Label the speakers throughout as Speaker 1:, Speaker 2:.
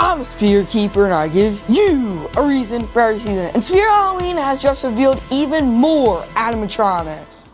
Speaker 1: I'm the Spirit Keeper, and I give you a reason for every season. And Spirit Halloween has just revealed even more animatronics.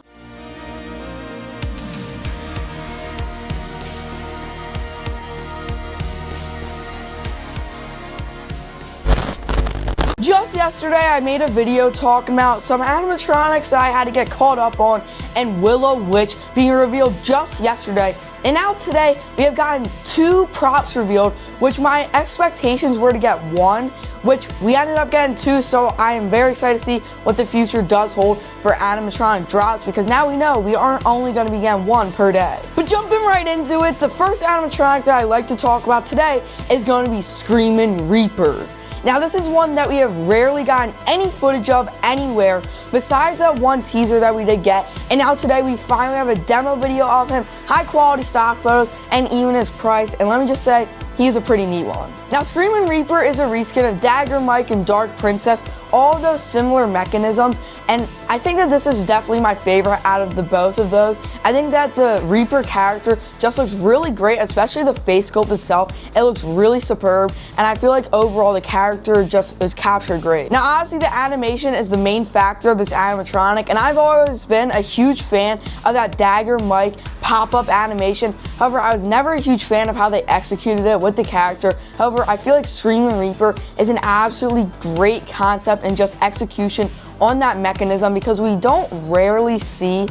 Speaker 1: Just yesterday, I made a video talking about some animatronics that I had to get caught up on, and Willow Witch being revealed just yesterday. And now today, we have gotten 2 props revealed, which my expectations were to get 1, which we ended up getting 2, so I am very excited to see what the future does hold for animatronic drops, because now we know we aren't only going to be getting 1 per day. But jumping right into it, the first animatronic that I like to talk about today is going to be Screamin' Reaper. Now this is one that we have rarely gotten any footage of anywhere besides that one teaser that we did get, and now today we finally have a demo video of him, high quality stock photos, and even his price, and let me just say, he's a pretty neat one. Now Screamin' Reaper is a reskin of Dagger Mike and Dark Princess, all of those similar mechanisms, and I think that this is definitely my favorite out of the both of those. I think that the Reaper character just looks really great, especially the face sculpt itself. It looks really superb, and I feel like overall the character just is captured great. Now obviously the animation is the main factor of this animatronic, and I've always been a huge fan of that Dagger Mike pop-up animation. However, I was never a huge fan of how they executed it with the character. However, I feel like Screamin' Reaper is an absolutely great concept and just execution on that mechanism, because we don't rarely see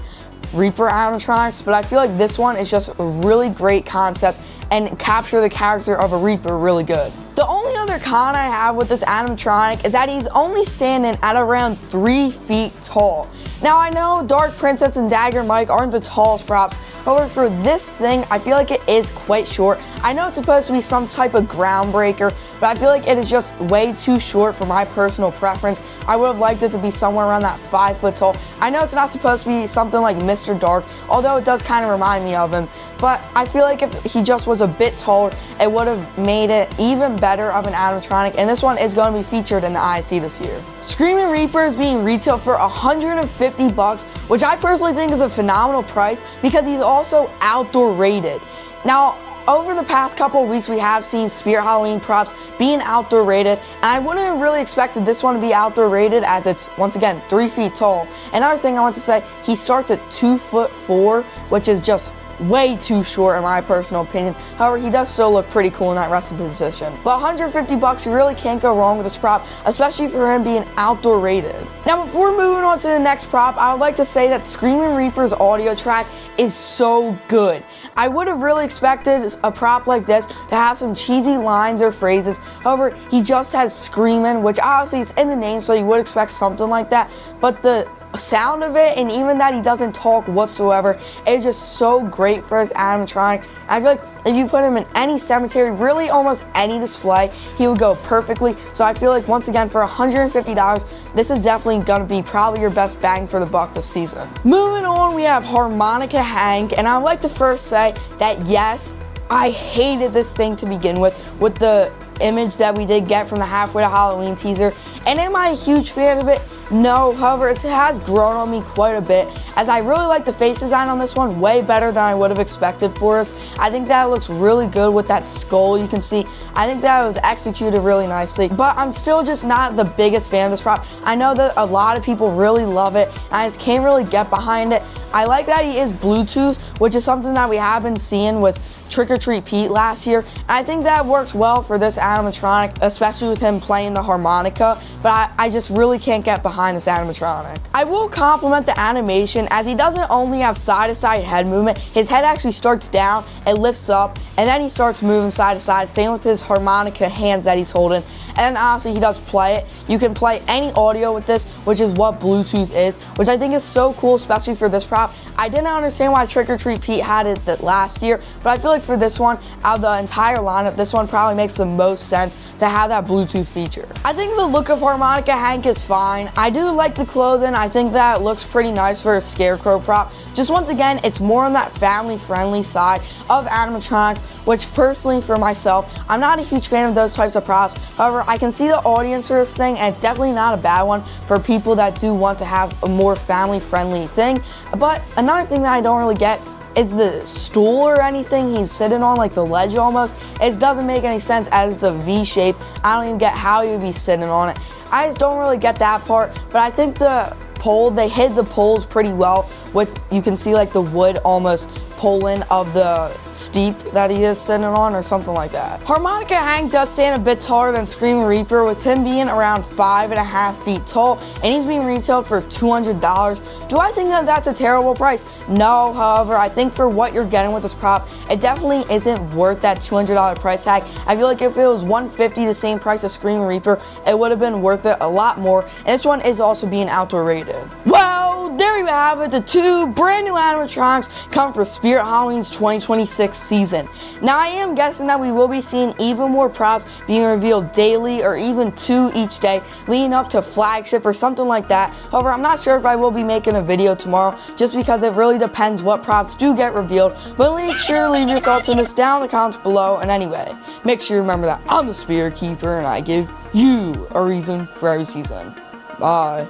Speaker 1: Reaper animatronics, but I feel like this one is just a really great concept and capture the character of a Reaper really good. The only other con I have with this animatronic is that he's only standing at around 3 feet tall. Now I know Dark Princess and Dagger Mike aren't the tallest props, however for this thing I feel like it is quite short. I know it's supposed to be some type of groundbreaker, but I feel like it is just way too short for my personal preference. I would have liked it to be somewhere around that 5 foot tall. I know it's not supposed to be something like Mr. Dark, although it does kind of remind me of him, but I feel like if he just was a bit taller, it would have made it even better of an animatronic, and this one is going to be featured in the IC this year. Screamin' Reaper is being retailed for $150, which I personally think is a phenomenal price because he's also outdoor rated. Now, over the past couple of weeks, we have seen Spirit Halloween props being outdoor rated, and I wouldn't have really expected this one to be outdoor rated, as it's, once again, 3 feet tall. Another thing I want to say, he starts at 2'4", which is just way too short in my personal opinion. However, he does still look pretty cool in that resting position. But $150, you really can't go wrong with this prop, especially for him being outdoor rated. Now, before moving on to the next prop, I would like to say that Screamin' Reaper's audio track is so good. I would have really expected a prop like this to have some cheesy lines or phrases. However, he just has screaming, which obviously it's in the name, so you would expect something like that. But the sound of it, and even that he doesn't talk whatsoever, is just so great for his animatronic. I feel like if you put him in any cemetery, really almost any display, he would go perfectly. So I feel like, once again, for $150, this is definitely going to be probably your best bang for the buck this season. Moving on, we have Harmonica Hank, and I'd like to first say that yes, I hated this thing to begin with the image that we did get from the Halfway to Halloween teaser. And am I a huge fan of it? No, however, it has grown on me quite a bit, as I really like the face design on this one way better than I would have expected for us. I think that it looks really good with that skull you can see. I think that it was executed really nicely, but I'm still just not the biggest fan of this prop. I know that a lot of people really love it, and I just can't really get behind it. I like that he is Bluetooth, which is something that we have been seeing with Trick or Treat Pete last year. And I think that works well for this animatronic, especially with him playing the harmonica, but I just really can't get behind this animatronic. I will compliment the animation, as he doesn't only have side-to-side head movement, his head actually starts down, it lifts up, and then he starts moving side to side, same with his harmonica hands that he's holding. And honestly, he does play it. You can play any audio with this, which is what Bluetooth is, which I think is so cool, especially for this prop. I didn't understand why Trick or Treat Pete had it last year, but I feel like for this one, out of the entire lineup, this one probably makes the most sense to have that Bluetooth feature. I think the look of Harmonica Hank is fine. I do like the clothing. I think that looks pretty nice for a scarecrow prop. Just once again, it's more on that family-friendly side of animatronics, which personally for myself, I'm not a huge fan of those types of props. However, I can see the audience for this thing, and it's definitely not a bad one for people that do want to have a more family-friendly thing. But another thing that I don't really get is the stool or anything he's sitting on, like the ledge almost. It doesn't make any sense as it's a V shape. I don't even get how you'd be sitting on it. I just don't really get that part, but I think the pole, they hid the poles pretty well with, you can see like the wood almost pulling of the steep that he is sitting on or something like that. Harmonica Hank does stand a bit taller than Screaming Reaper, with him being around 5.5 feet tall, and he's being retailed for $200. Do I think that that's a terrible price? No, however, I think for what you're getting with this prop, it definitely isn't worth that $200 price tag. I feel like if it was $150, the same price as Screaming Reaper, it would have been worth it a lot more, and this one is also being outdoor rated. Well, there you have it, the two brand new animatronics come for Spirit Halloween's 2026 season. Now, I am guessing that we will be seeing even more props being revealed daily or even 2 each day leading up to flagship or something like that. However, I'm not sure if I will be making a video tomorrow just because it really depends what props do get revealed. But make sure to leave your thoughts on this down in the comments below. And anyway, make sure you remember that I'm the Spirit Keeper and I give you a reason for every season. Bye.